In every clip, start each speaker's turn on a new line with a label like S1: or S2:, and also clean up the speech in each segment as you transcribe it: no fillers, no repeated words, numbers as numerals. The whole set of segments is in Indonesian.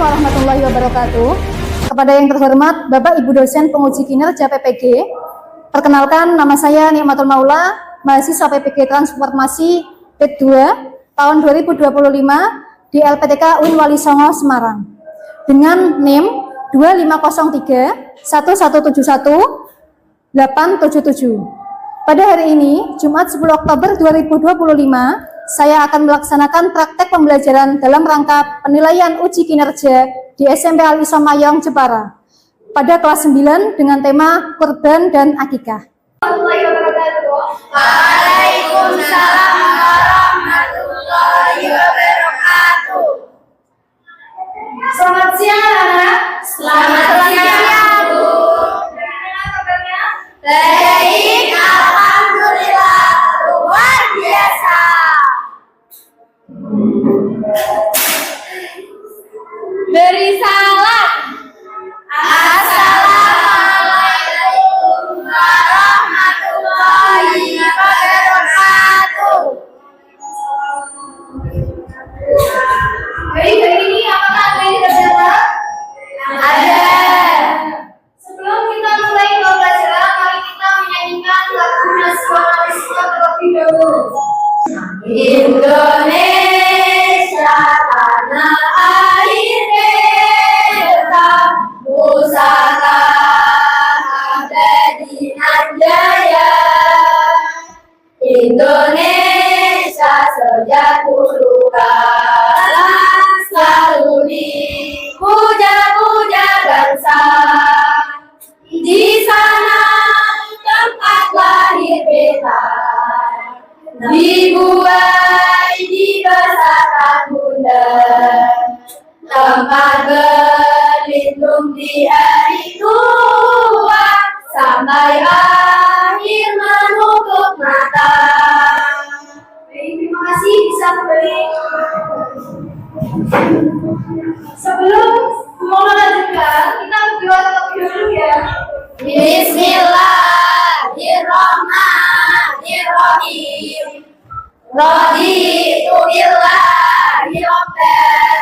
S1: warahmatullahi wabarakatuh. Kepada yang terhormat Bapak Ibu dosen penguji kinerja PPG, perkenalkan nama saya Nikmatul Maula, mahasiswa PPG Transformasi P2 tahun 2025 di LPTK UIN Wali Songo Semarang dengan NIM 2503 1171 877. Pada hari ini, Jumat 10 Oktober 2025, saya akan melaksanakan praktek pembelajaran dalam rangka penilaian uji kinerja di SMP Al Isom Mayong, Jepara pada kelas 9 dengan tema kurban dan akikah.
S2: Waalaikumsalam warahmatullahi wabarakatuh.
S1: Selamat siang anak-anak.
S2: Selamat siang, Bu.
S1: Bagaimana kabarnya?
S2: Baik, alhamdulillah, luar biasa. Beri salam. Assalamualaikum warahmatullahi wabarakatuh.
S1: Baik, hari ini apakah ada yang terjawab?
S2: Ada.
S1: Sebelum kita mulai pembelajaran, mari kita menyanyikan lagu nasionalisme terlebih dahulu.
S2: Indonesia tanah air kita, pusaka abadi nan jaya. Indonesia sejak dulu kala selalu dipuja-puja bangsa. Di sana tempat lahir beta, dibuai dibesarkan bunda, tempat berlindung di hari tua, sampai akhir menutup mata.
S1: Baik, terima kasih bisa kembali. Sebelum melanjutkan, kita berdoa terlebih dahulu ya.
S2: Bismillahirrahmanirrahim. Raditu billahi rabban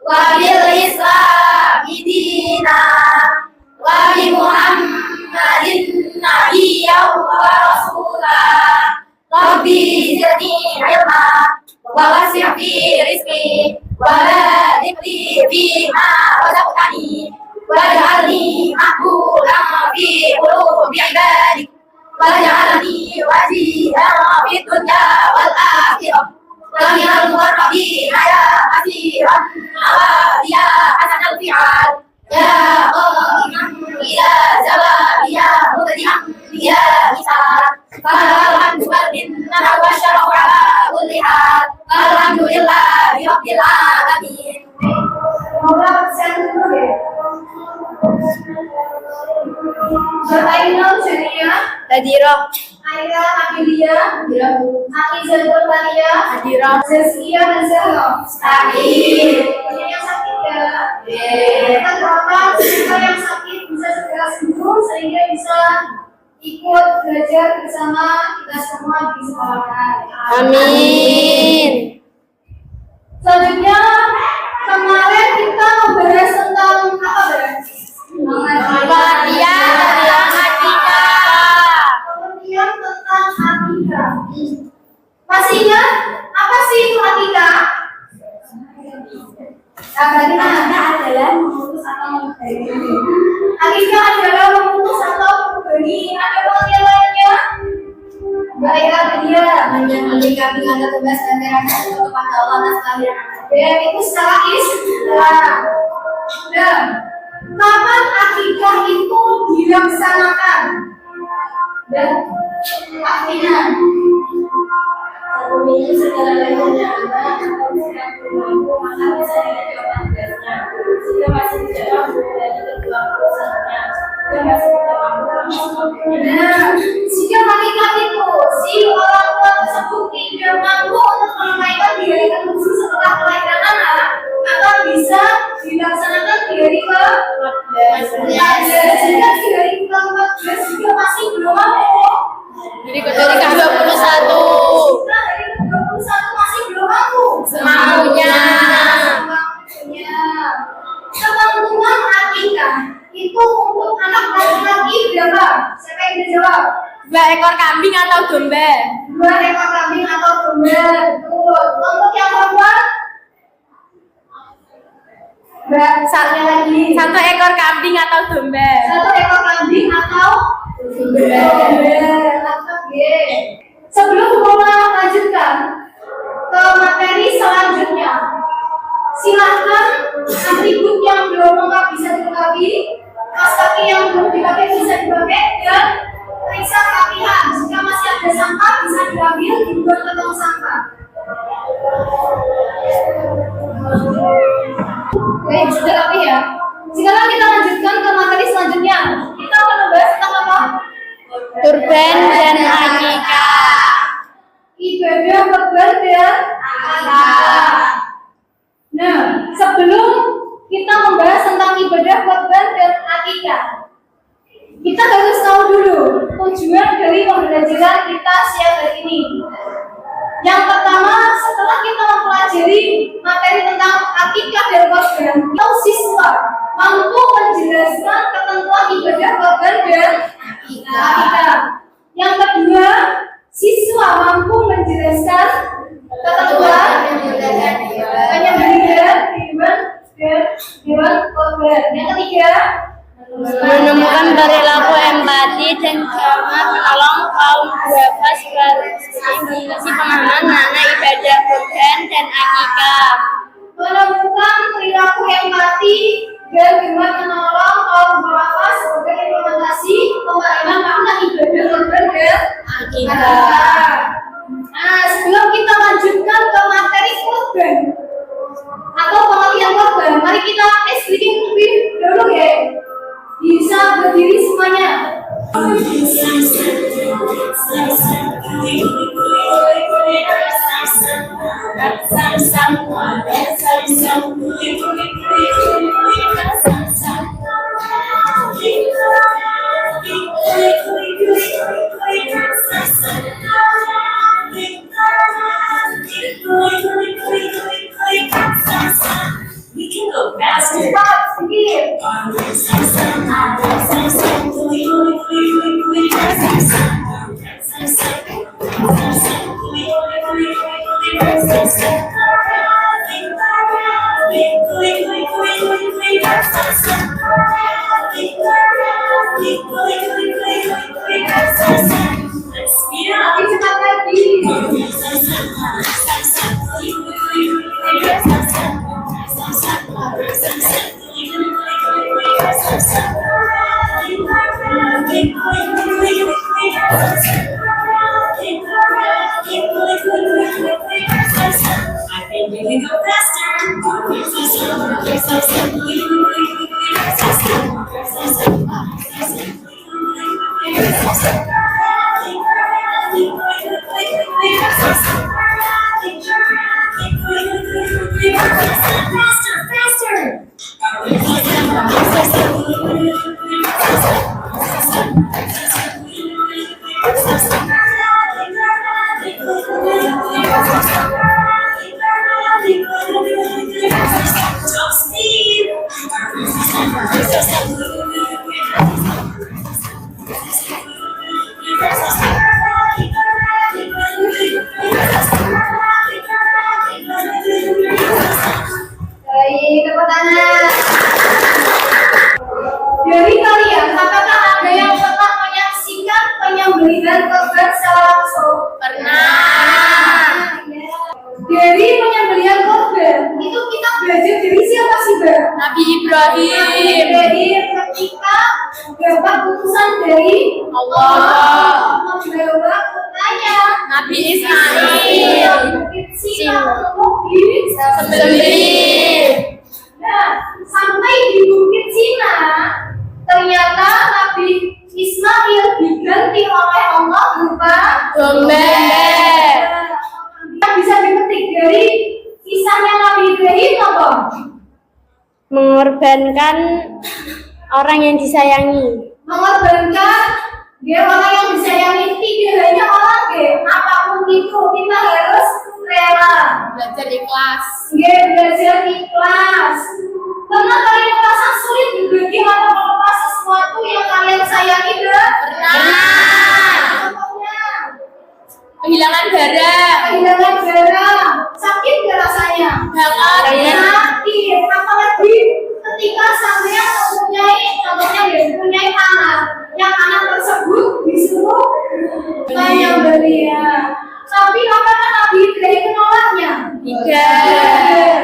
S2: wa bil islami dinan wa bi Muhammadin nabiyyan wa rasulah. Rabbi zidni ilma wa wasi' fi rizqi wa barik li fima razaqtani waj'alni maqbulan fi qulubi ibadik waj'alni waziran fid dunya wal akhirah wa minal muqarrabin ya asiran awadiya hasanal fi'al ya qa'iman ila zawabiya mubdi'an ya misal alhamdulillah wa syarafu ala kulli hal alhamdulillahi rabbil alamin.
S1: Semoga persen dulu ya. Bertainal Jania,
S2: Hadirah,
S1: Aira Amelia, Akizatul Tania,
S2: hadirah,
S1: Zazkia dan Zahra.
S2: sakit.
S1: Banyak yang sakit ya. Kita doakan semoga yang sakit bisa segera sembuh sehingga bisa ikut belajar bersama kita semua di sekolah.
S2: Amin.
S1: Selanjutnya kemarin kita membahas tentang apa ya?
S2: Pengertian tentang akikah.
S1: Pengertian tentang akikah. Masih ingat apa sih itu akikah? Berarti akikah adalah memutus atau membagi. Akikah adalah memutus atau membagi. Ada pengertian lainnya? Baiklah dia
S2: Menyembelih kambing atau tugas antara satu kepada Allah dan sekalian.
S1: dan itu secara istilah. Dan kapan akikah itu dilaksanakan? Dan artinya
S2: Satu minggu setelah lahirnya anak atau sedang berminggu maka bisa dilakukan tugasnya. Jika masih tidak mampu dari kedua perusahaannya, jika masih tidak mampu
S1: Nah, jika akikah itu si orang tua tersebut tidak mampu untuk menunaikan di hari ke-7 setelah kelahiran anak, maka bisa dilaksanakan di hari ke-14. Jika di hari ke-14 juga masih belum mampu,
S2: Jadi dari ke-21
S1: jika hari ke-21 masih belum mampu,
S2: semaunya.
S1: semaunya. PPG jawab.
S2: 2 ekor kambing atau domba?
S1: 2 ekor kambing atau domba. Betul. Untuk yang perempuan? Mbak, satunya lagi.
S2: 1 ekor kambing atau domba?
S1: 1 ekor kambing atau domba. Oke. Sebelum melanjutkan ke materi selanjutnya, silahkan atribut yang belum lengkap bisa dilengkapi, kaos kaki yang belum dipakai bisa dipakai, dan periksa kerapihan. Jika masih ada sampah bisa diambil dibuang ke tong sampah. Oke, sudah rapi ya. Sekarang kita lanjutkan ke materi selanjutnya. Kita akan membahas tentang apa?
S2: Kurban dan akikah.
S1: Ibadah kurban dan akikah. Nah, sebelum kita membahas tentang ibadah kurban dan akikah, kita harus tahu dulu tujuan dari pembelajaran kita siang hari ini. Yang pertama, setelah kita mempelajari materi tentang akikah dan kurban, kita siswa mampu menjelaskan ketentuan ibadah kurban dan akikah. Yang kedua, siswa mampu menjelaskan ketentuan penyembelihan hewan kurban. Yang ketiga,
S2: Menemukan perilaku empati dan cara menolong kaum duafa stimulasi pemahaman makna ibadah kurban dan akikah.
S1: menemukan perilaku empati dan dengan menolong kaum duafa sebagai implementasi pemahaman makna ibadah kurban dan akikah. Nah, sebelum kita lanjutkan ke materi kurban atau pengertian kurban, mari kita explain lebih dulu ya. Bisa berdiri semuanya.
S3: We can go faster.
S1: Cepat, sedikit. Lebih cepat lagi.
S3: I think we can go
S1: Baik, tepuk tangan. Dari kalian, apakah ada yang pernah menyaksikan penyembelihan kurban secara langsung?
S2: Pernah.
S1: Dari penyembelihan kurban itu kita belajar dari siapa sih, Mbak?
S2: Nabi Ibrahim.
S1: Dari ketika dapat putusan dari
S2: Allah.
S1: Membawa putranya
S2: Nabi Ismail.
S1: Bukit Sina untuk disembelih.
S2: Sembelih.
S1: Nah, sampai di Bukit Sina, ternyata Nabi Ismail diganti oleh Allah berupa
S2: Domba.
S1: Yang bisa dipetik dari kisahnya Nabi Ibrahim apa?
S2: Mengorbankan orang yang disayangi.
S1: Mengorbankan dia orang yang disayangi, tidak hanya orang apapun itu kita harus rela.
S2: Belajar ikhlas.
S1: Dia belajar ikhlas. Karena kalian merasa sulit berbagi atau melepas sesuatu yang kalian sayangi,
S2: Pernah.
S1: kehilangan darah. Sakit nggak rasanya? Sakit. Apalagi ketika sampean mempunyai anak, yang anak tersebut disuruh menyembelih. Tapi apakah Nabi Ibrahim menolaknya? Tidak.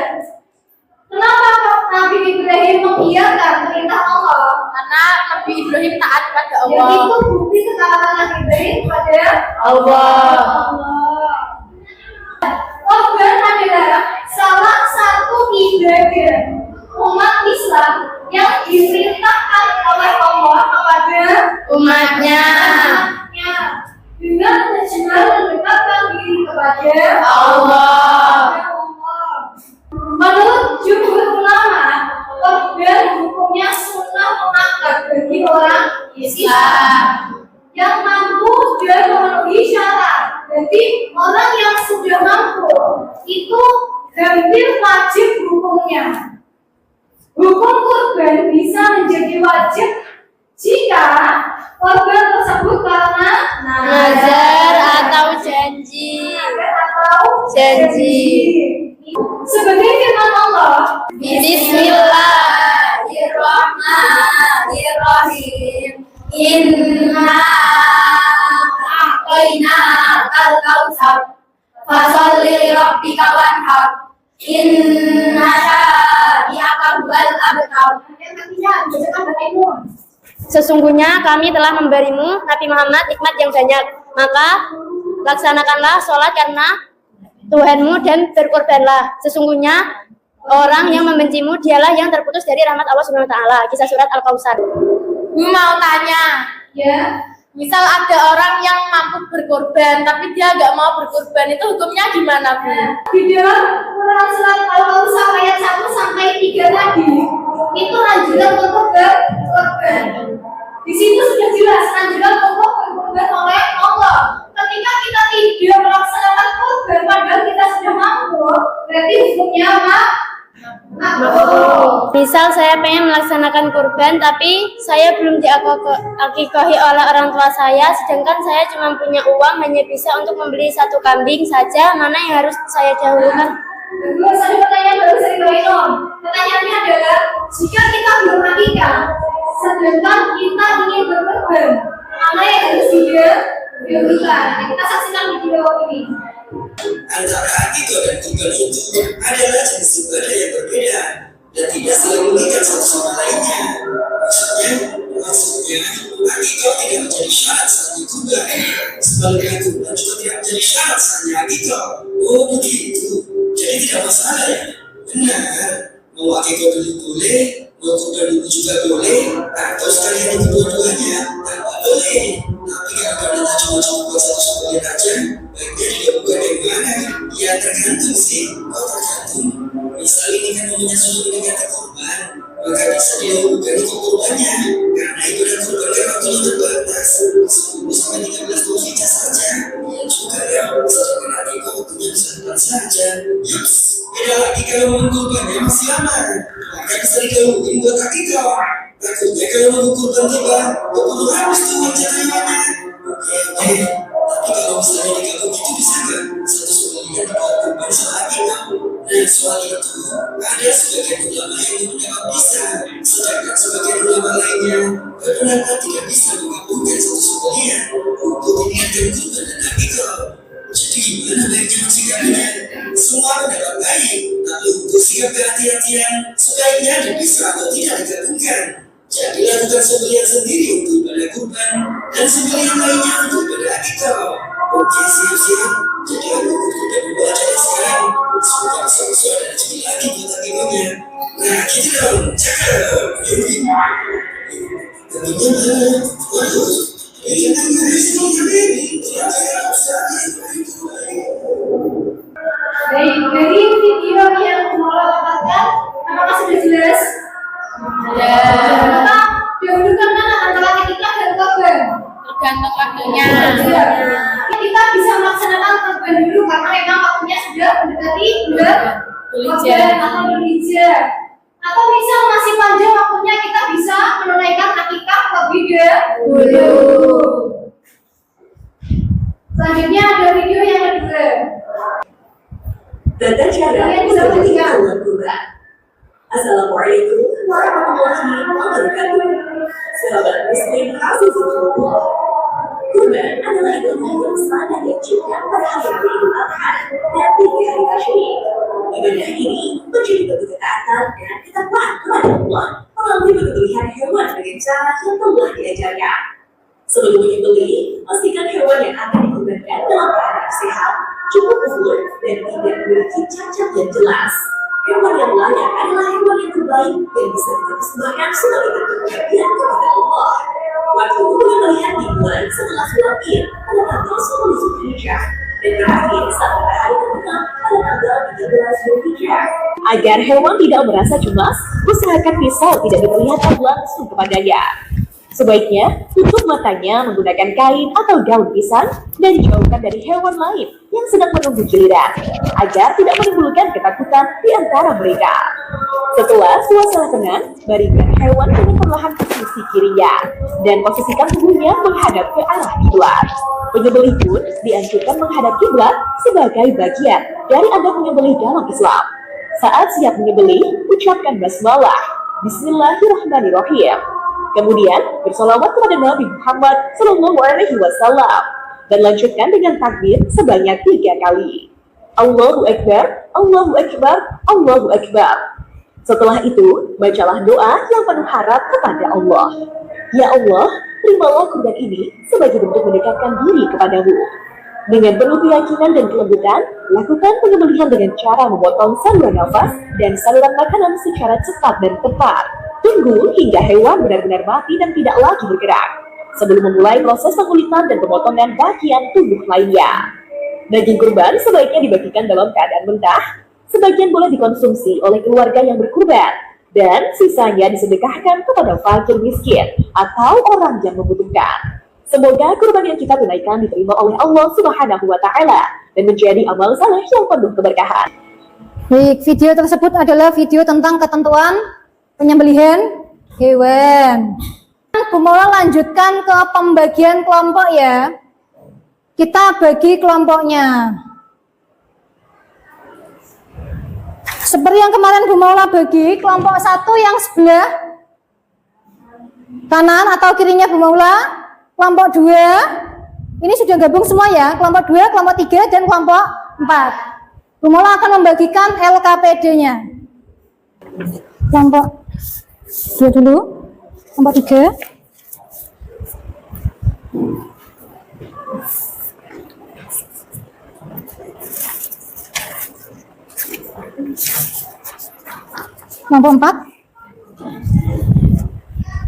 S1: Kenapa Nabi Ibrahim mengiyakan perintah Allah?
S2: Karena Nabi Ibrahim taat pada
S1: Ya,
S2: Allah.
S1: itu bukti ketaatan Nabi Ibrahim kepada
S2: Allah.
S1: Korban adalah salah satu ibadah umat Islam yang diperintahkan oleh Allah kepada
S2: Umatnya.
S1: dengan tujuan mendekatkan diri kepada
S2: Allah.
S1: Menurut jumhur ulama, korban hukumnya sunnah muakkad bagi orang Islam yang mampu dan memenuhi syarat. Jadi orang yang sudah mampu itu hampir wajib hukumnya. Hukum kurban bisa menjadi wajib jika korban tersebut karena
S2: Nazar atau janji.
S1: Sebagai firman Allah,
S2: Bismillahirrahmanirrahim. Inna a'tayna al-kautsar fasholli li rabbika wanhar. Inna syani'aka huwal abtar.
S1: yang artinya dibacakan bahasa Indonesia.
S4: Sesungguhnya kami telah memberimu Nabi Muhammad nikmat yang banyak, maka laksanakanlah sholat karena Tuhanmu dan berkorbanlah. Sesungguhnya orang yang membencimu dialah yang terputus dari rahmat Allah Subhanahu wa taala. Kisah surat Al-Kautsar.
S2: Bu mau tanya,
S1: Ya,
S2: misal ada orang yang mampu berkorban tapi dia nggak mau berkorban, itu hukumnya gimana, Bu?
S1: di dalam Quran surat Al-Kautsar ayat 1 sampai 3 tadi itu anjuran untuk berkorban. Di situ sudah jelas anjuran untuk berkorban oleh Allah. Ketika kita tidak melaksanakan korban padahal kita sudah mampu, berarti hukumnya makruh.
S4: Misal saya pengen melaksanakan kurban tapi saya belum diakikahi oleh orang tua saya, sedangkan saya cuma punya uang hanya bisa untuk membeli satu kambing saja, mana yang harus saya dahulukan?
S1: Bagus, ada pertanyaan baru dari Mbak Inom. Pertanyaannya adalah, jika kita belum akikah, sedangkan kita ingin berkorban, mana yang harus didahulukan? Nah, kita saksikan video ini.
S5: Antara akikah dan kurban itu adalah jenis ibadah yang berbeda dan tidak saling mengikat satu sama lainnya. Maksudnya, akikah tidak menjadi syarat saatnya kurban, sebaliknya kurban juga tidak menjadi syarat saatnya akikah. Oh begitu, jadi tidak masalah ya. Benar, mau akikah dulu boleh, mau kurban dulu juga boleh, atau sekalian kedua-duanya, tanpa boleh. Tapi kalau kalian cuma buat satu sebagian aja, baiknya dilakukan yang mana? Ya tergantung sih, tergantung. Misal ini kan namanya sudah mendekati korban, maka bisa didahulukan itu korbannya, karena ibadah korban kan waktunya terbatas, 10 sampai 13 Dzulhijjah saja. Ya juga ya, sedangkan akikah waktunya bisa depan saja. Yups, beda lagi kalau mengukurbannya masih lama, maka bisa didahulukan buat akikah. Takutnya kalau mengukurban tiba, keburu habis tuh rencananya. Oke. Tapi kalau misalnya digabung itu bisa nggak? Satu sebagian dibawa kurban sama akikah. Nah soal itu ada sebagian ulama yang menjawab bisa, sedangkan sebagian ulama lainnya berpendapat tidak bisa menggabungkan satu sebagian untuk mengingatkan kurban dan akikah. Jadi gimana baiknya mencegahnya? Semua pendapat baik, tapi untuk sikap kehati-hatian sebaiknya dipisah atau tidak digabungkan. Jadi lakukan sembelihan sendiri untuk ibadah kurban dan sembelihan lainnya untuk ibadah akikah. Oke, siap-siap. Jadi aku udah membaca dari sekarang. Semoga bisa sesuai dan rezeki lagi buat akikahnya. Nah, gitu dong. Cakep. Yuk. Teman-teman, waduh. Ini kan gue semua ini.
S1: Baik, dari video yang Mola dapatkan, apakah sudah jelas? Maka dahulukan mana antara akikah dan korban?
S2: Tergantung waktunya.
S1: Kita bisa melaksanakan korban dulu karena memang waktunya sudah mendekati bulan
S2: Dzulhijjah.
S1: atau Dzulhijjah. Atau misal masih panjang waktunya, kita bisa menunaikan akikah terlebih dahulu. Selanjutnya ada video yang kedua.
S3: Tata cara seperti hewan kurban. Assalamualaikum warahmatullahi wabarakatuh. Sahabat Muslim Rasulullah. Kurban adalah ibadah yang sangat dianjurkan pada hari Idul Adha dan 3 hari tasyrik. Ibadah ini menjadi bentuk ketaatan dan ketakwaan kepada Allah melalui penyembelihan hewan dengan cara yang telah diajarkan. Sebelum menyembelih, pastikan hewan yang akan dikurbankan dalam keadaan sehat, cukup umur, dan tidak memiliki cacat yang jelas. Hewan yang layak adalah hewan yang terbaik yang bisa dipersembahkan sebagai bentuk pengabdian kepada Allah. Waktu penyembelihan dimulai setelah sholat Id pada tanggal 10 Zulhijjah dan berakhir saat matahari terbenam pada tanggal 13 Zulhijjah. Agar hewan tidak merasa cemas, usahakan pisau tidak diperlihatkan langsung kepadanya. Sebaiknya tutup matanya menggunakan kain atau daun pisang dan jauhkan dari hewan lain yang sedang menunggu giliran agar tidak menimbulkan ketakutan di antara mereka. Setelah suasana tenang, baringkan hewan dengan perlahan ke sisi kirinya dan posisikan tubuhnya menghadap ke arah kiblat. Penyembelih pun dianjurkan menghadap kiblat sebagai bagian dari adab menyembelih dalam Islam. Saat siap menyembelih, ucapkan basmalah, Bismillahirrahmanirrahim. Kemudian bersolawat kepada Nabi Muhammad SAW dan lanjutkan dengan takbir sebanyak 3 kali. Allahu Akbar, Allahu Akbar, Allahu Akbar. Setelah itu, bacalah doa yang penuh harap kepada Allah. Ya Allah, terimalah kurban ini sebagai bentuk mendekatkan diri kepadamu. Dengan penuh keyakinan dan kelembutan, lakukan penyembelihan dengan cara memotong saluran nafas dan saluran makanan secara cepat dan tepat. Tunggu hingga hewan benar-benar mati dan tidak lagi bergerak sebelum memulai proses pengulitan dan pemotongan bagian tubuh lainnya. Daging kurban sebaiknya dibagikan dalam keadaan mentah. Sebagian boleh dikonsumsi oleh keluarga yang berkurban dan sisanya disedekahkan kepada fakir miskin atau orang yang membutuhkan. Semoga kurban yang kita tunaikan diterima oleh Allah Subhanahu wa Ta'ala dan menjadi amal saleh yang penuh keberkahan.
S1: Baik, video tersebut adalah video tentang ketentuan penyembelihan hewan. Bu Maula lanjutkan ke pembagian kelompok ya. Kita bagi kelompoknya. Seperti yang kemarin Bu Maula bagi, kelompok 1 yang sebelah kanan atau kirinya Bu Maula. Kelompok 2, ini sudah gabung semua ya. Kelompok 2, kelompok 3, dan kelompok 4. Bu Maula akan membagikan LKPD-nya. Kelompok 2 dulu, kelompok 3. Kelompok 4.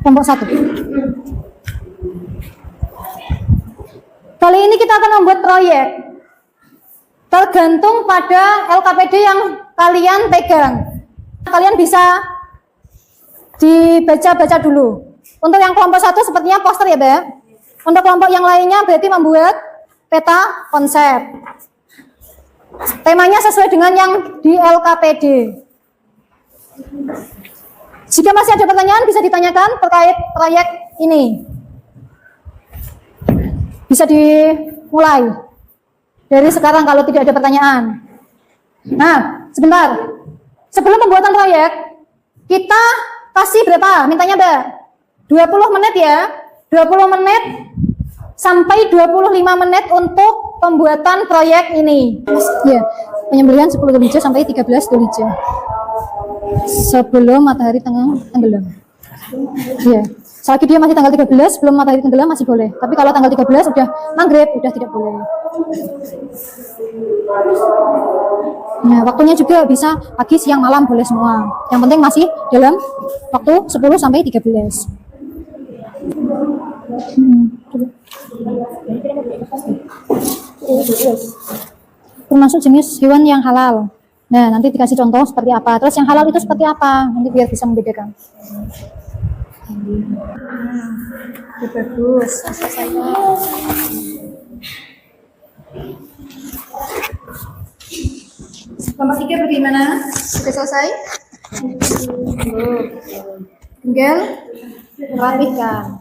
S1: Kelompok 1. Kali ini kita akan membuat proyek. Tergantung pada LKPD yang kalian pegang. Kalian bisa dibaca-baca dulu. Untuk yang kelompok 1 sepertinya poster ya, Mbak. Untuk kelompok yang lainnya berarti membuat peta konsep. Temanya sesuai dengan yang di LKPD. Jika masih ada pertanyaan bisa ditanyakan terkait proyek ini. Bisa dimulai dari sekarang kalau tidak ada pertanyaan. Nah, sebentar. Sebelum pembuatan proyek, kita kasih berapa? Mintanya, Mbak? 20 menit ya. 20 menit sampai 25 menit untuk pembuatan proyek ini. Ya, penyembelihan 10 Dzulhijjah sampai 13 Dzulhijjah. Sebelum matahari tenggelam. Ya. Selagi dia masih tanggal 13, sebelum matahari tenggelam masih boleh. Tapi kalau tanggal 13 udah maghrib, udah tidak boleh. Nah, waktunya juga bisa pagi, siang, malam boleh semua. Yang penting masih dalam waktu 10 sampai 13. Termasuk jenis hewan yang halal. Nah, nanti dikasih contoh seperti apa. Terus yang halal itu seperti apa? Nanti biar bisa membedakan. Bagus. Nomor 3 bagaimana? Sudah selesai? Tinggal rapikan.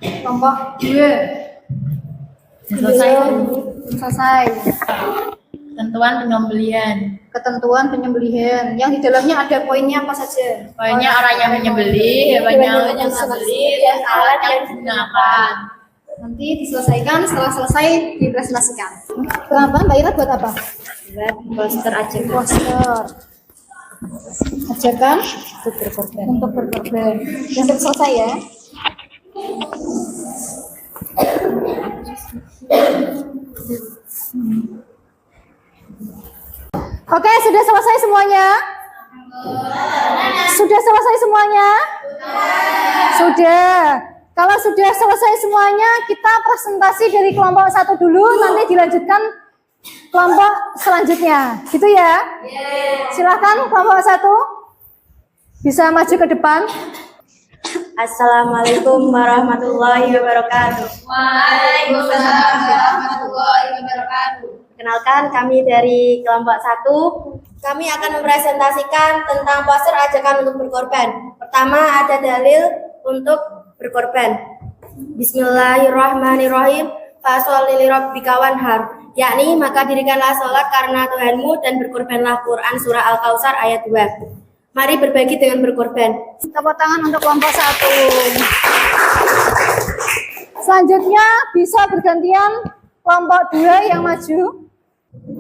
S1: Kelompok 2. Selesai. Selesai.
S6: Ketentuan penyembelihan.
S1: Ketentuan penyembelihan. Yang di dalamnya ada poinnya apa saja?
S6: Poinnya orang yang menyembelih, hewan yang disembelih, dan alat yang digunakan.
S1: Nanti diselesaikan, setelah selesai dipresentasikan. Kenapa Mbak Ira buat apa?
S4: Buat poster aja.
S1: Poster. Ajakan untuk berkorban. Yang sudah selesai ya. Oke, sudah selesai semuanya? Sudah selesai semuanya? Sudah. Kalau sudah selesai semuanya, kita presentasi dari kelompok 1 dulu, nanti dilanjutkan kelompok selanjutnya. Gitu ya? Silakan kelompok 1. Bisa maju ke depan.
S4: Assalamualaikum warahmatullahi wabarakatuh.
S2: Waalaikumsalam warahmatullahi wabarakatuh.
S4: Perkenalkan, kami dari kelompok 1. Kami akan mempresentasikan tentang poster ajakan untuk berkorban. Pertama, ada dalil untuk berkorban. Bismillahirrahmanirrahim. Fasholli lirabbika wanhar. Yakni, maka dirikanlah sholat karena Tuhanmu dan berkorbanlah. Quran Surah Al-Kautsar ayat 2. Mari berbagi dengan berkorban.
S1: Tepuk tangan untuk kelompok 1. Selanjutnya bisa bergantian kelompok 2 yang maju.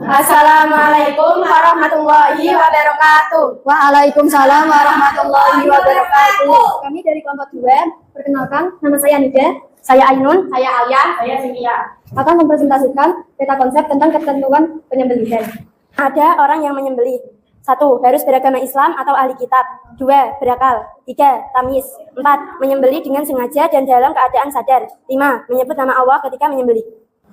S4: Assalamualaikum warahmatullahi wabarakatuh.
S1: Waalaikumsalam warahmatullahi wabarakatuh. Kami dari kelompok 2, perkenalkan, nama saya Nida,
S4: Saya Ainun, saya Alia, saya Cynthia.
S1: akan mempresentasikan peta konsep tentang ketentuan penyembelihan.
S4: Ada orang yang menyembelih. 1. Harus beragama Islam atau ahli kitab. 2. Berakal. 3. Tamyiz. 4. Menyembelih dengan sengaja dan dalam keadaan sadar. 5. Menyebut nama Allah ketika menyembelih.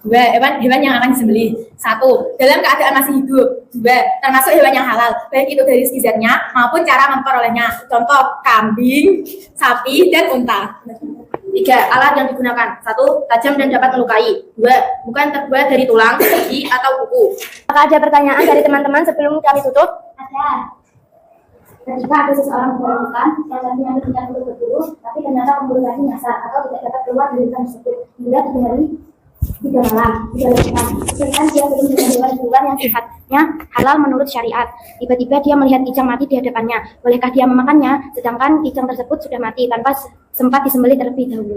S6: 2. Hewan yang akan disembelih. 1. Dalam keadaan masih hidup. 2. Termasuk hewan yang halal, baik itu dari segi zatnya maupun cara memperolehnya. Contoh, kambing, sapi, dan unta. 3. Alat yang digunakan. 1. Tajam dan dapat melukai. 2. Bukan terbuat dari tulang, gigi, atau kuku.
S4: Apakah ada pertanyaan dari teman-teman sebelum kami tutup?
S7: Ada. Ketika ada seseorang membunuh hutan, yang tadinya berniat untuk berburu, tapi ternyata pemburu tadi nyasar atau tidak dapat keluar dari hutan tersebut hingga 3 hari 3 malam, 3 malam. Sedangkan dia belum dengan hewan-hewan yang sifatnya halal menurut syariat. Tiba-tiba dia melihat kijang mati di hadapannya. Bolehkah dia memakannya? Sedangkan kijang tersebut sudah mati tanpa sempat disembelih terlebih dahulu.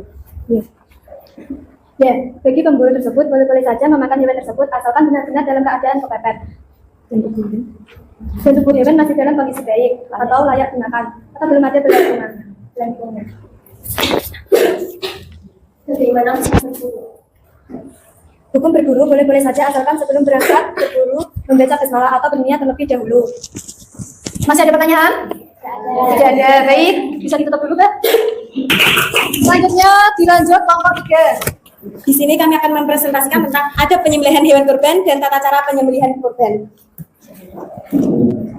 S1: Ya, bagi pemburu tersebut boleh-boleh saja memakan hewan tersebut asalkan benar-benar dalam keadaan kepepet. Dan tubuh hewan masih dalam kondisi baik atau layak dimakan atau belum ada berlangsungan.
S7: Bagaimana berburu?
S1: Hukum berburu boleh-boleh saja asalkan sebelum berangkat berburu membaca basmalah atau berniat terlebih dahulu. Masih ada pertanyaan? Tidak ada. Baik, bisa ditutup dulu, Kak. Selanjutnya dilanjut kelompok 3.
S8: Di sini kami akan mempresentasikan tentang ada penyembelihan hewan kurban dan tata cara penyembelihan kurban.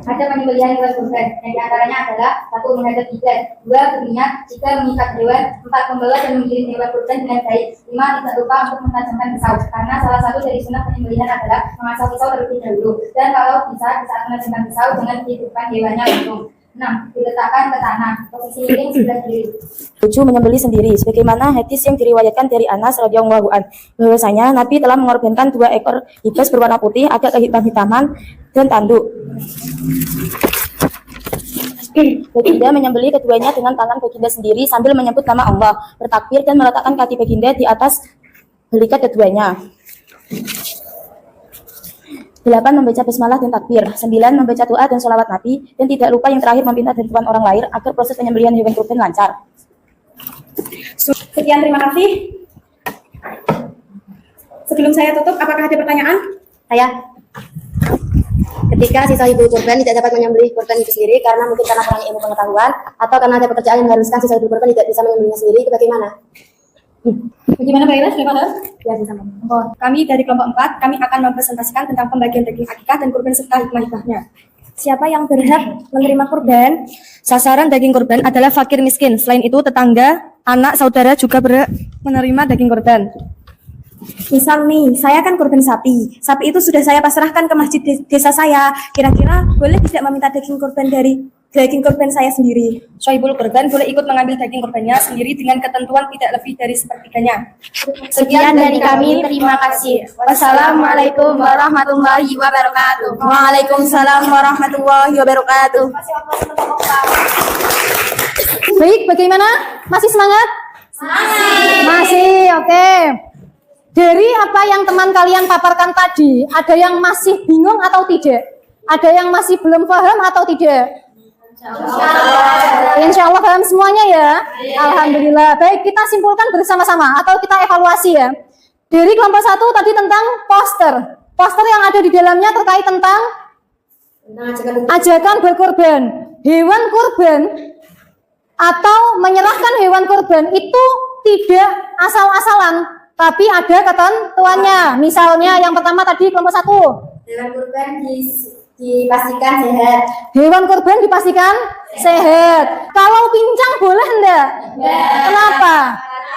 S7: Ada penyembelihan hewan kurban, yang diantaranya adalah 1. Menghadap kiblat, 2. Berniat, 3. Mengikat hewan, 4. Membawa dan menggiring hewan kurban dengan baik, 5. Tidak lupa untuk mentajamkan pisau, karena salah satu dari sunnah penyembelihan adalah mengasah pisau terlebih dahulu, dan kalau bisa di saat menajamkan pisau jangan dihidupkan hewannya langsung. 6. Diletakkan ke tanah, posisi miring sebelah kiri.
S9: 7. Menyembelih sendiri, sebagaimana hadis yang diriwayatkan dari Anas radhiyallahu an, bahwasanya Nabi telah mengorbankan 2 ekor iblis berwarna putih, agak kehitam-hitaman dan tanduk. Baginda menyembelih keduanya dengan tangan baginda sendiri sambil menyebut nama Allah, bertakbir dan meletakkan kaki baginda di atas belikat keduanya. 8. Membaca basmalah dan takbir. 9. Membaca doa dan sholawat Nabi, dan tidak lupa yang terakhir meminta bantuan orang lain agar proses penyembelihan hewan kurban lancar.
S8: Sekian, terima kasih. Sebelum saya tutup, apakah ada pertanyaan?
S4: Ketika si sahibul kurban tidak dapat menyembelih kurban itu sendiri karena mungkin karena kurangnya ilmu pengetahuan atau karena ada pekerjaan yang mengharuskan si sahibul kurban tidak bisa menyembelihnya sendiri, itu bagaimana?
S8: Bagaimana Mbak Ira? Sudah paham?
S4: Ya, bisa.
S8: Kami dari kelompok 4, kami akan mempresentasikan tentang pembagian daging akikah dan kurban serta hikmah-hikmahnya. Siapa yang berhak menerima kurban? Sasaran daging kurban adalah fakir miskin. Selain itu, tetangga, anak, saudara juga berhak menerima daging kurban. Misal nih, saya kan kurban sapi. Sapi itu sudah saya pasrahkan ke masjid desa saya. Kira-kira boleh tidak meminta daging kurban dari daging kurban saya sendiri. Sohibul kurban boleh ikut mengambil daging kurbannya sendiri dengan ketentuan tidak lebih dari sepertiganya.
S4: Sekian dari kami, terima kasih. Wassalamualaikum warahmatullahi wabarakatuh.
S8: Waalaikumsalam warahmatullahi wabarakatuh.
S1: Baik, bagaimana? Masih semangat? Masih, oke. Dari apa yang teman kalian paparkan tadi, ada yang masih bingung atau tidak? Ada yang masih belum paham atau tidak? Insya Allah paham semuanya ya. Alhamdulillah. Baik, kita simpulkan bersama-sama atau kita evaluasi ya. Dari kelompok 1 tadi tentang poster. Poster yang ada di dalamnya terkait tentang ajakan berkorban. Hewan kurban atau menyerahkan hewan kurban itu tidak asal-asalan, tapi ada ketentuannya. Misalnya yang pertama tadi kelompok 1.
S7: Hewan kurban dipastikan sehat.
S1: Hewan kurban dipastikan sehat. Kalau pincang boleh enggak? Kenapa?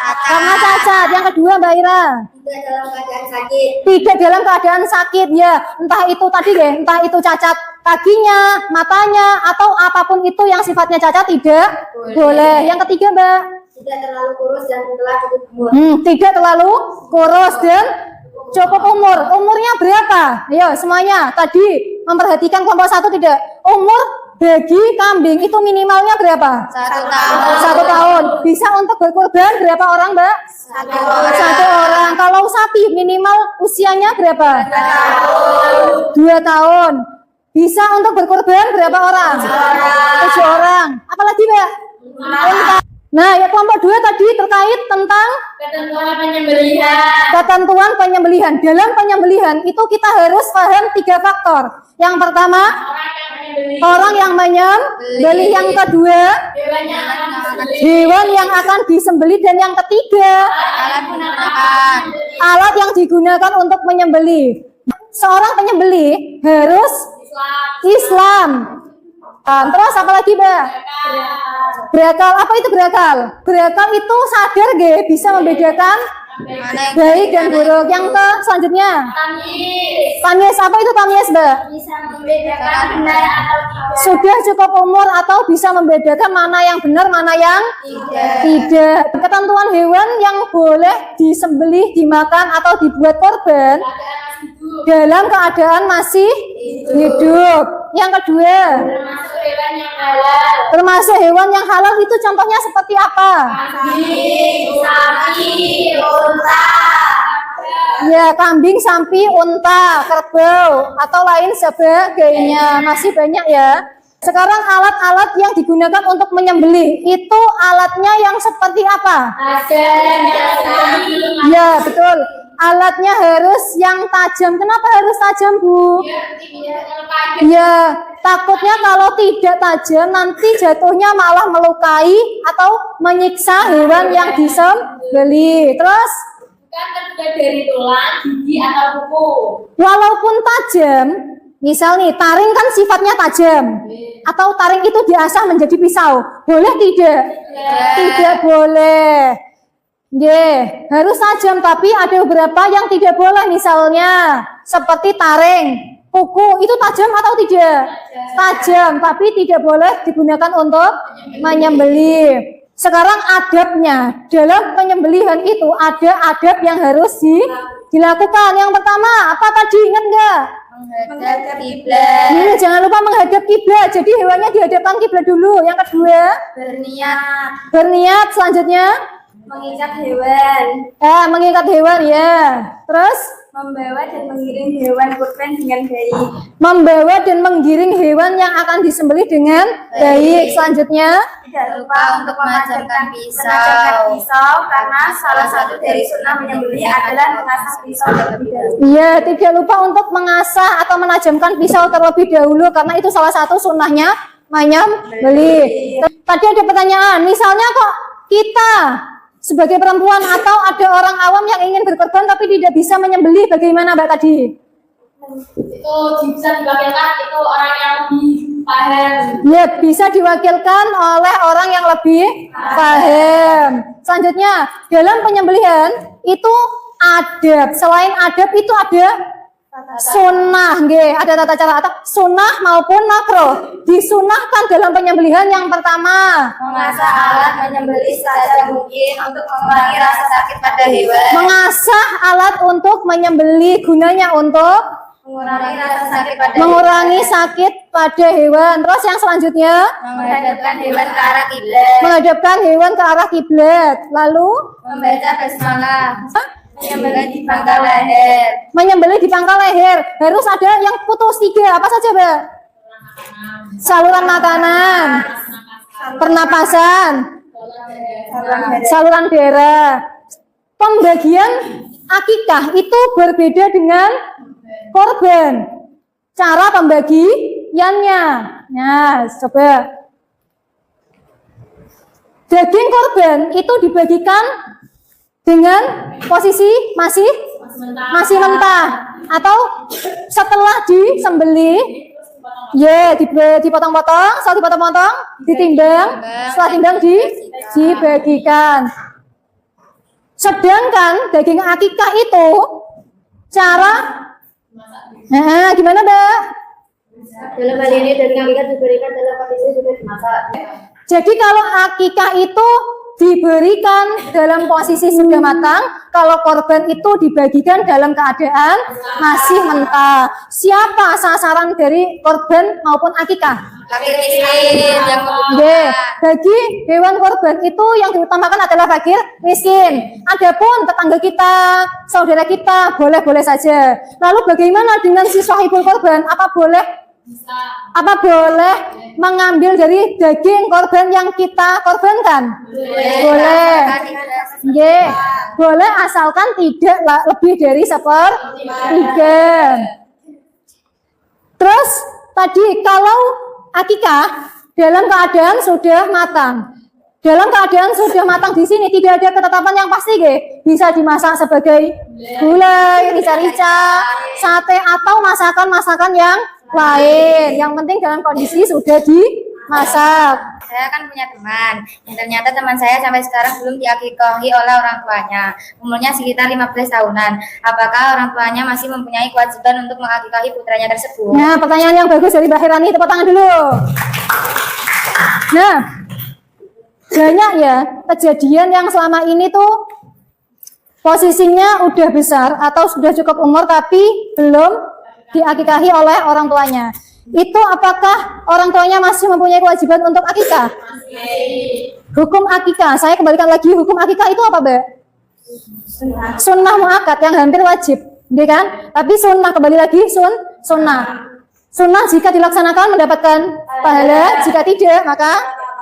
S1: Karena cacat. Yang kedua Mbak Ira.
S7: Tidak dalam keadaan sakit.
S1: Tidak dalam keadaan sakit ya. Entah itu tadi ya, entah itu cacat kakinya, matanya, atau apapun itu yang sifatnya cacat tidak boleh. Yang ketiga Mbak.
S7: Tidak terlalu kurus dan telah cukup umur.
S1: Tidak terlalu kurus dan cukup umur. Umurnya berapa? Ayo semuanya. Tadi memperhatikan kelompok 1 tidak. Umur bagi kambing itu minimalnya berapa?
S4: 1 tahun.
S1: 1 tahun. Bisa untuk berkorban berapa orang Mbak? 1 orang. Kalau sapi minimal usianya berapa? 2 tahun. Bisa untuk berkorban berapa orang? 7 orang. Apalagi Mbak? Unta. Nah, ya kelompok 2 tadi terkait tentang
S2: Ketentuan penyembelihan.
S1: ketentuan penyembelihan. Dalam penyembelihan itu kita harus paham 3 faktor. Yang pertama, orang yang menyembelih. Yang kedua, hewan yang akan disembelih. Dan yang ketiga, alat yang digunakan untuk menyembelih. Seorang penyembelih harus Islam. Terus apa lagi Mbak? Berakal. Apa itu berakal? Berakal itu sadar gak bisa membedakan baik dan buruk. Yang selanjutnya tamyiz. Apa itu tamyiz Mbak?
S2: Bisa membedakan benar atau tidak.
S1: Sudah cukup umur atau bisa membedakan mana yang benar, mana yang tidak. Ketentuan hewan yang boleh disembelih, dimakan atau dibuat korban dalam keadaan masih hidup. Yang kedua,
S2: Termasuk hewan yang halal.
S1: termasuk hewan yang halal itu contohnya seperti apa?
S2: Kambing, sapi, unta.
S1: Ya, kambing, sapi, unta, kerbau, atau lain sebagainya. Masih banyak ya. Sekarang alat-alat yang digunakan untuk menyembelih, itu alatnya yang seperti apa?
S2: Ada yang tadi.
S1: Ya, betul. Alatnya harus yang tajam. Kenapa harus tajam, Bu? Ya, takutnya kalau tidak tajam nanti jatuhnya malah melukai atau menyiksa hewan yang disembelih. Terus,
S2: Bukan terbuat dari tulang, gigi atau kuku.
S1: walaupun tajam, misal nih, taring kan sifatnya tajam. Atau taring itu diasah menjadi pisau. Boleh tidak? Tidak boleh. Harus tajam, tapi ada beberapa yang tidak boleh. Misalnya, seperti taring, kuku, itu tajam atau tidak? Tajam, tapi tidak boleh digunakan untuk menyembelih. Sekarang adabnya, dalam penyembelihan itu ada adab yang harus dilakukan. Yang pertama, apa tadi? Ingat nggak?
S4: Menghadap kiblat.
S1: Jangan lupa menghadap kiblat. Jadi hewannya dihadapkan kiblat dulu. Yang kedua, berniat. Selanjutnya,
S7: Mengikat hewan.
S1: mengikat hewan ya. Terus,
S7: Membawa dan mengiring hewan kurban dengan baik.
S1: membawa dan menggiring hewan yang akan disembelih dengan baik. Selanjutnya,
S7: Tidak lupa untuk mengajarkan pisau karena salah satu dari sunnah menyembelih adalah mengasah pisau terlebih dahulu.
S1: iya, tidak lupa untuk mengasah atau menajamkan pisau terlebih dahulu karena itu salah satu sunnahnya menyembelih. Tadi ada pertanyaan, misalnya kok kita sebagai perempuan atau ada orang awam yang ingin berkorban tapi tidak bisa menyembelih, bagaimana Mbak tadi?
S2: Itu bisa diwakilkan itu orang yang lebih paham.
S1: Ya, bisa diwakilkan oleh orang yang lebih paham. Selanjutnya, dalam penyembelihan itu adab. Selain adab itu ada Sunnah, nggih, ada tata cara atau sunnah maupun makruh. Disunahkan dalam penyembelihan yang pertama.
S7: Mengasah alat menyembelih saja mungkin untuk mengurangi rasa sakit pada hewan.
S1: Mengasah alat untuk menyembelih gunanya untuk
S7: Mengurangi rasa sakit pada
S1: mengurangi sakit pada hewan. Terus yang selanjutnya,
S7: menghadapkan hewan ke arah kiblat.
S1: menghadapkan hewan ke arah kiblat. Lalu
S7: Membaca basmalah. Menyembelih di pangkal leher.
S1: menyembelih di pangkal leher. Harus ada yang putus 3. Apa saja, Mbak? Saluran makanan, pernapasan, saluran darah. Pembagian akikah itu berbeda dengan korban. Cara pembagiannya. Nah, coba. Daging korban itu dibagikan dengan posisi masih mentah atau setelah disembelih, ya dipotong-potong, setelah dipotong-potong ditimbang, setelah timbang dibagikan. Sedangkan daging akikah itu cara gimana, Mbak?
S7: Dalam hal ini daging akikah diberikan dalam kondisi sudah dimasak.
S1: Jadi kalau akikah itu diberikan dalam posisi sudah matang, kalau korban itu dibagikan dalam keadaan masih mentah. Siapa sasaran dari korban maupun akikah?
S7: Fakir miskin yang
S1: Nggih, bagi hewan korban itu yang diutamakan adalah fakir miskin. Adapun tetangga kita, saudara kita, boleh-boleh saja. Lalu bagaimana dengan si sahibul korban? Apa boleh mengambil dari daging korban yang kita korbankan? Boleh. Nggih, boleh asalkan tidak lebih dari 1/3. Terus tadi kalau akikah dalam keadaan sudah matang. Dalam keadaan sudah matang di sini tidak ada ketetapan yang pasti, nggih. Bisa dimasak sebagai gulai, rica-rica, sate atau masakan-masakan yang lain. Yang penting dalam kondisi sudah dimasak.
S7: Saya kan punya teman yang ternyata teman saya sampai sekarang belum diakikahi oleh orang tuanya. Umurnya sekitar 15 tahunan. Apakah orang tuanya masih mempunyai kewajiban untuk mengakikahi putranya tersebut?
S1: Nah, pertanyaan yang bagus dari Mbak Herani, tepuk tangan dulu. Nah, banyak ya kejadian yang selama ini tuh posisinya udah besar atau sudah cukup umur tapi belum diakikahi oleh orang tuanya. Itu apakah orang tuanya masih mempunyai kewajiban untuk akikah? Hukum akikah, saya kembalikan lagi, hukum akikah itu apa, Mbak? Sunnah muakkad yang hampir wajib, gitu kan? Tapi sunnah, kembali lagi, sunnah. Sunnah jika dilaksanakan mendapatkan pahala, jika tidak maka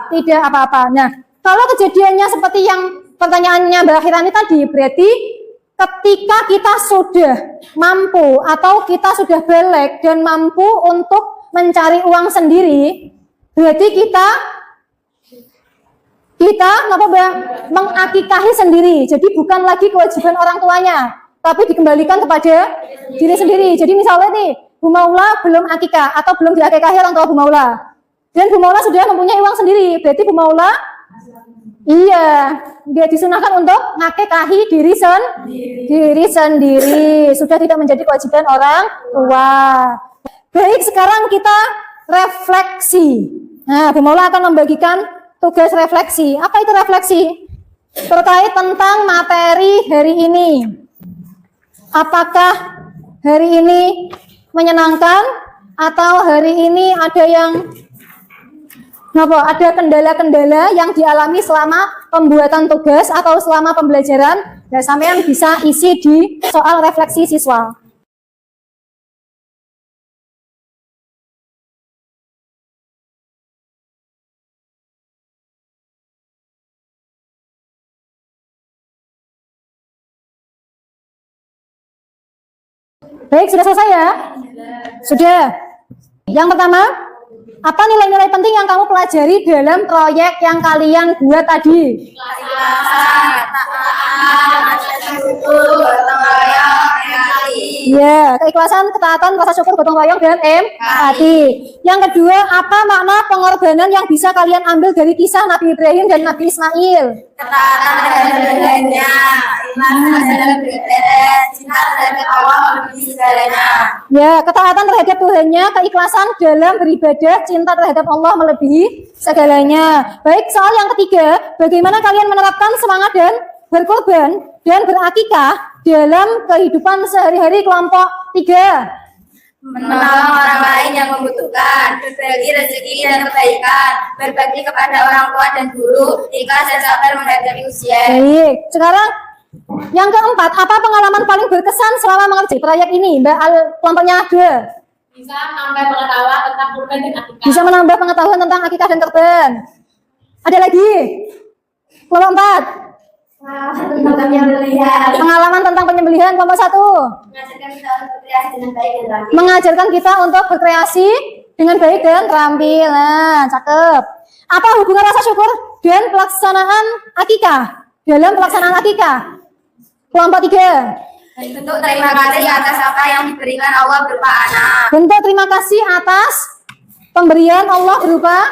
S1: tidak apa-apa. Nah, kalau kejadiannya seperti yang pertanyaannya Mbak Hirani tadi, berarti ketika kita sudah mampu atau kita sudah balik dan mampu untuk mencari uang sendiri, berarti kita mengakikahi sendiri. Jadi bukan lagi kewajiban orang tuanya, tapi dikembalikan kepada diri sendiri. Jadi misalnya nih, Bu Maula belum akikah atau belum diakikahi orang tua Bu Maula, dan Bu Maula sudah mempunyai uang sendiri, berarti Bu Maula dia disunahkan untuk ngakikahi diri sendiri. Sudah tidak menjadi kewajiban orang tua. Baik, sekarang kita refleksi. Nah, Bu Maula akan membagikan tugas refleksi. Apa itu refleksi? Terkait tentang materi hari ini. Apakah hari ini menyenangkan atau hari ini ada kendala-kendala yang dialami selama pembuatan tugas atau selama pembelajaran? Dan sampean bisa isi di soal refleksi siswa. Baik, sudah selesai ya? Sudah. Yang pertama, apa nilai-nilai penting yang kamu pelajari dalam proyek yang kalian buat tadi? Ya, keikhlasan, ketaatan, rasa syukur, gotong royong, dan empati. Yang kedua, apa makna pengorbanan yang bisa kalian ambil dari kisah Nabi Ibrahim dan Nabi Ismail?
S7: Ketaatan dan
S2: cinta terhadap Allah melebihi segalanya.
S1: Ya, ketaatan terhadap Tuhannya, keikhlasan dalam beribadah, cinta terhadap Allah melebihi segalanya. Baik, soal yang ketiga, bagaimana kalian menerapkan semangat dan berkorban dan berakikah dalam kehidupan sehari-hari kelompok 3?
S2: Menolong orang lain yang membutuhkan, berbagi rezeki dan kebaikan, berbagi kepada orang tua dan guru, ikhlas dan sabar menghadapi ujian.
S1: Baik, sekarang yang keempat, apa pengalaman paling berkesan selama mengerjakan proyek ini, Mbak Al, kelompoknya 2?
S6: Bisa menambah pengetahuan tentang kurban dan akikah.
S1: Bisa menambah pengetahuan tentang akikah dan kurban. Ada lagi? Kelompok 4. Pengalaman tentang penyembelihan. Kelompok 1.
S2: Mengajarkan kita untuk berkreasi dengan baik dan terampil.
S1: Mengajarkan kita untuk berkreasi dengan baik dan terampil. Nah, cakep. Apa hubungan rasa syukur dan pelaksanaan akikah? Dalam pelaksanaan akikah? Kelompok 3.
S2: Bentuk terima kasih atas apa yang diberikan Allah berupa anak.
S1: Bentuk terima kasih atas pemberian Allah berupa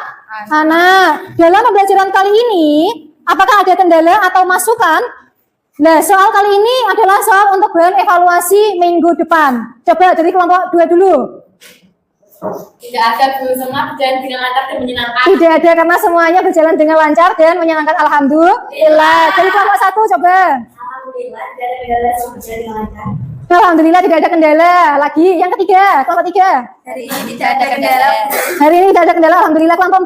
S1: anak. Dalam pembelajaran kali ini, apakah ada kendala atau masukan? Nah, soal kali ini adalah soal untuk bahan evaluasi minggu depan. Coba dari kelompok 2 dulu.
S6: Tidak ada guru semangat dan dengan lancar dan menyenangkan.
S1: Tidak ada karena semuanya berjalan dengan lancar dan menyenangkan. Alhamdulillah. Dari kelompok 1 coba.
S2: Alhamdulillah, tidak ada kendala semua berjalan dengan lancar.
S1: Alhamdulillah tidak ada kendala. Lagi yang ketiga, kelompok 3.
S2: Hari ini tidak ada kendala.
S1: Hari ini tidak ada kendala. Alhamdulillah. Kelompok 4.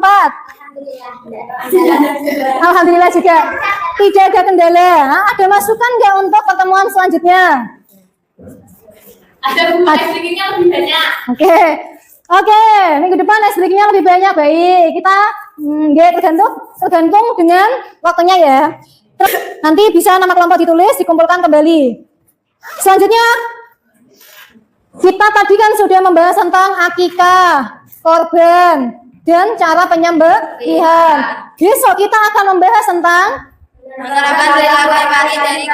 S1: Alhamdulillah juga tidak ada kendala. Ada masukan nggak untuk pertemuan selanjutnya?
S6: Ada buku breakingnya lebih banyak.
S1: Oke, minggu depan ice breakingnya lebih banyak. Baik, kita ya, tergantung dengan waktunya ya. Terus, nanti bisa nama kelompok ditulis, dikumpulkan kembali. Selanjutnya, kita tadi kan sudah membahas tentang akikah, korban, dan cara penyembelihan. Besok kita akan membahas tentang
S2: Menerapkan perilaku empati dari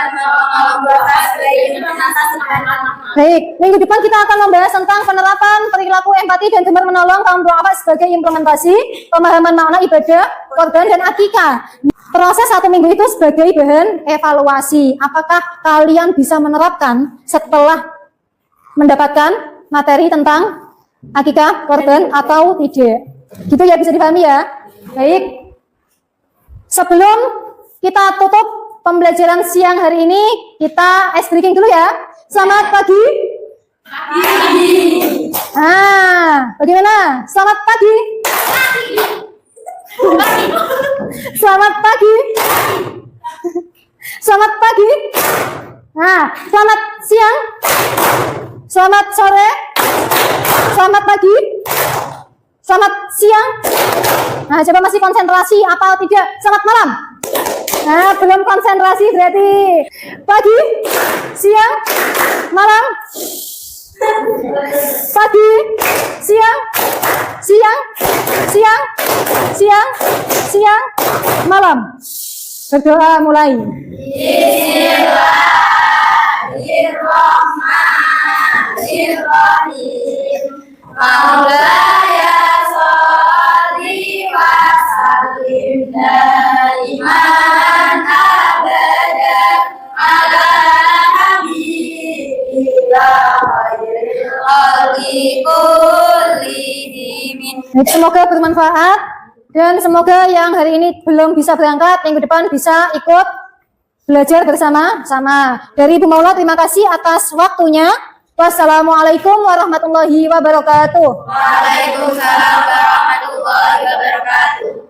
S1: baik, minggu depan kita akan membahas tentang penerapan perilaku empati dan gemar menolong kaum du'afa sebagai implementasi pemahaman makna ibadah, korban, dan akikah. Proses 1 minggu itu sebagai bahan evaluasi. Apakah kalian bisa menerapkan setelah mendapatkan materi tentang akikah, korban, atau tidak? Gitu ya, bisa dipahami ya? Baik. Sebelum kita tutup pembelajaran siang hari ini, kita ice breaking dulu ya. Selamat pagi. Bagaimana? Selamat pagi. Selamat pagi. Selamat pagi. Selamat siang. Selamat sore. Selamat pagi. Selamat siang. Coba masih konsentrasi apa tidak? Selamat malam. Belum konsentrasi berarti. Pagi, siang, malam. Pagi, siang, siang, malam. Berdoa mulai.
S2: Bismillahirrahmanirrahim. Maulaya sholli wa sallim daiman abadan ala habibika khairil khalqi kullihim.
S1: Semoga bermanfaat dan semoga yang hari ini belum bisa berangkat minggu depan bisa ikut belajar bersama-sama. Dari Ibu Maula, terima kasih atas waktunya. Wassalamualaikum warahmatullahi wabarakatuh.
S2: Waalaikumsalam warahmatullahi wabarakatuh.